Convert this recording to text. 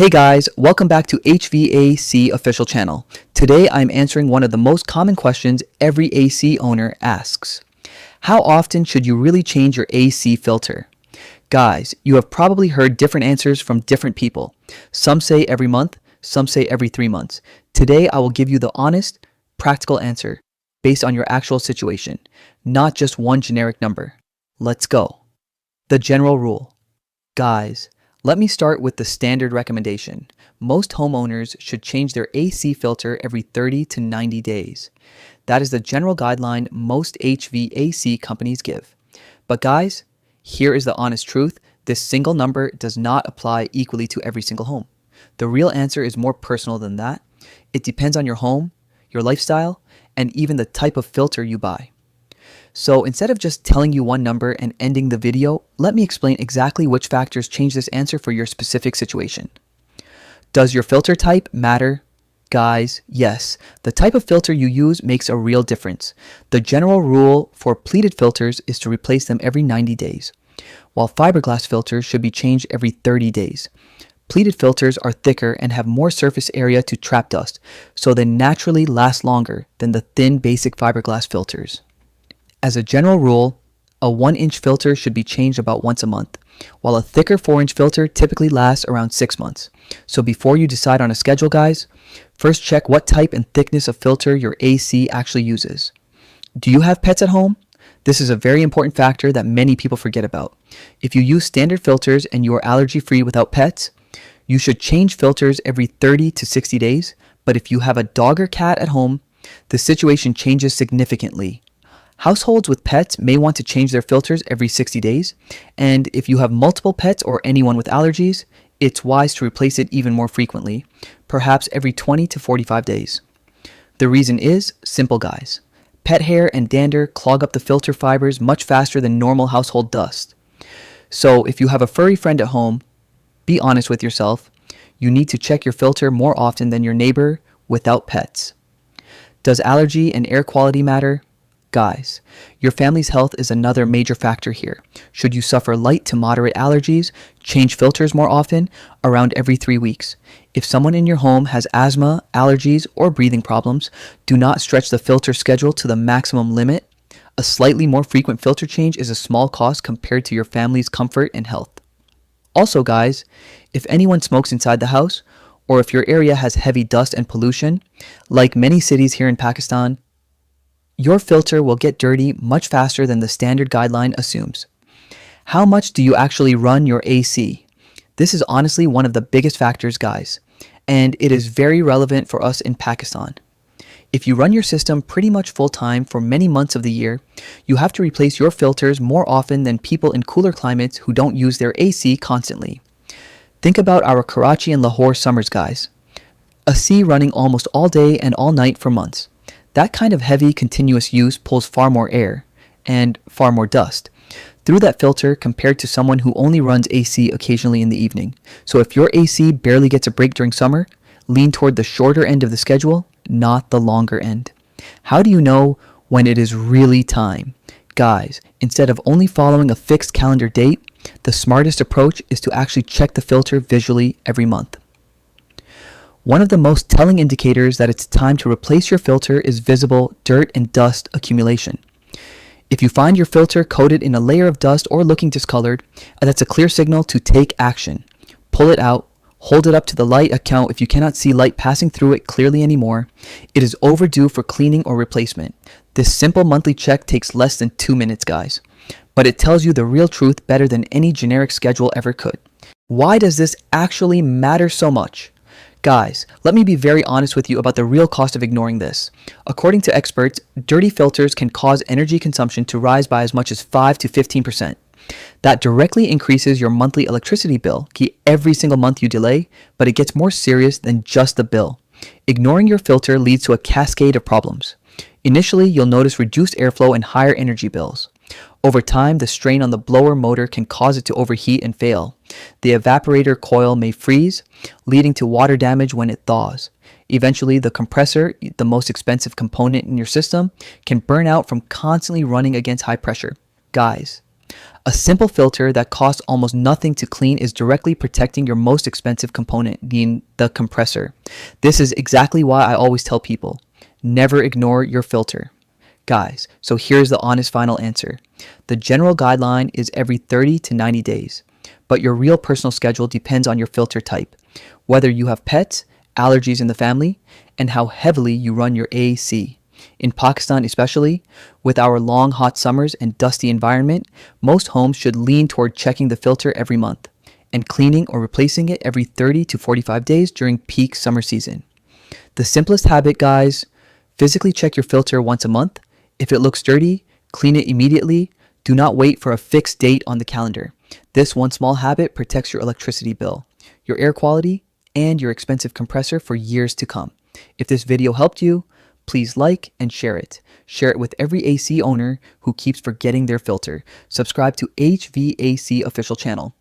Hey guys, welcome back to HVAC official channel. Today I'm answering one of the most common questions every AC owner asks. How often should you really change your AC filter? Guys, you have probably heard different answers from different people. Some say every month, some say every 3 months. Today I will give you the honest, practical answer based on your actual situation, not just one generic number. Let's go. The general rule. Guys, let me start with the standard recommendation. Most homeowners should change their AC filter every 30 to 90 days. That is the general guideline most HVAC companies give. But guys, here is the honest truth. This single number does not apply equally to every single home. The real answer is more personal than that. It depends on your home, your lifestyle, and even the type of filter you buy. So instead of just telling you one number and ending the video, let me explain exactly which factors change this answer for your specific situation. Does your filter type matter? Guys, yes. The type of filter you use makes a real difference. The general rule for pleated filters is to replace them every 90 days, while fiberglass filters should be changed every 30 days. Pleated filters are thicker and have more surface area to trap dust, so they naturally last longer than the thin basic fiberglass filters. As a general rule, a 1-inch filter should be changed about once a month, while a thicker 4-inch filter typically lasts around 6 months. So before you decide on a schedule, guys, first check what type and thickness of filter your AC actually uses. Do you have pets at home? This is a very important factor that many people forget about. If you use standard filters and you are allergy-free without pets, you should change filters every 30 to 60 days. But if you have a dog or cat at home, the situation changes significantly. Households with pets may want to change their filters every 60 days, and if you have multiple pets or anyone with allergies, it's wise to replace it even more frequently, perhaps every 20 to 45 days. The reason is simple, guys. Pet hair and dander clog up the filter fibers much faster than normal household dust. So if you have a furry friend at home, be honest with yourself. You need to check your filter more often than your neighbor without pets. Does allergy and air quality matter? Guys, your family's health is another major factor here. Should you suffer light to moderate allergies, change filters more often, around every 3 weeks. If someone in your home has asthma, allergies, or breathing problems, do not stretch the filter schedule to the maximum limit. A slightly more frequent filter change is a small cost compared to your family's comfort and health. Also, guys, if anyone smokes inside the house, or if your area has heavy dust and pollution, like many cities here in Pakistan, your filter will get dirty much faster than the standard guideline assumes. How much do you actually run your AC? This is honestly one of the biggest factors, guys, and it is very relevant for us in Pakistan. If you run your system pretty much full time for many months of the year, you have to replace your filters more often than people in cooler climates who don't use their AC constantly. Think about our Karachi and Lahore summers, guys. A AC running almost all day and all night for months. That kind of heavy, continuous use pulls far more air and far more dust through that filter compared to someone who only runs AC occasionally in the evening. So if your AC barely gets a break during summer, lean toward the shorter end of the schedule, not the longer end. How do you know when it is really time? Guys, instead of only following a fixed calendar date, the smartest approach is to actually check the filter visually every month. One of the most telling indicators that it's time to replace your filter is visible dirt and dust accumulation. If you find your filter coated in a layer of dust or looking discolored, that's a clear signal to take action. Pull it out, hold it up to the light account if you cannot see light passing through it clearly anymore. It is overdue for cleaning or replacement. This simple monthly check takes less than 2 minutes, guys, but it tells you the real truth better than any generic schedule ever could. Why does this actually matter so much? Guys, let me be very honest with you about the real cost of ignoring this. According to experts, dirty filters can cause energy consumption to rise by as much as 5 to 15%. That directly increases your monthly electricity bill every single month you delay, but it gets more serious than just the bill. Ignoring your filter leads to a cascade of problems. Initially, you'll notice reduced airflow and higher energy bills. Over time, the strain on the blower motor can cause it to overheat and fail. The evaporator coil may freeze, leading to water damage when it thaws. Eventually, the compressor, the most expensive component in your system, can burn out from constantly running against high pressure. Guys, A simple filter that costs almost nothing to clean is directly protecting your most expensive component, being the compressor. This is exactly why I always tell people, never ignore your filter. Guys, so here's the honest final answer. The general guideline is every 30 to 90 days, but your real personal schedule depends on your filter type, whether you have pets, allergies in the family, and how heavily you run your AC. In Pakistan especially, with our long hot summers and dusty environment, most homes should lean toward checking the filter every month and cleaning or replacing it every 30 to 45 days during peak summer season. The simplest habit, guys, physically check your filter once a month. If it looks dirty, clean it immediately. Do not wait for a fixed date on the calendar. This one small habit protects your electricity bill, your air quality, and your expensive compressor for years to come. If this video helped you, please like and share it. Share it with every AC owner who keeps forgetting their filter. Subscribe to HVAC official channel.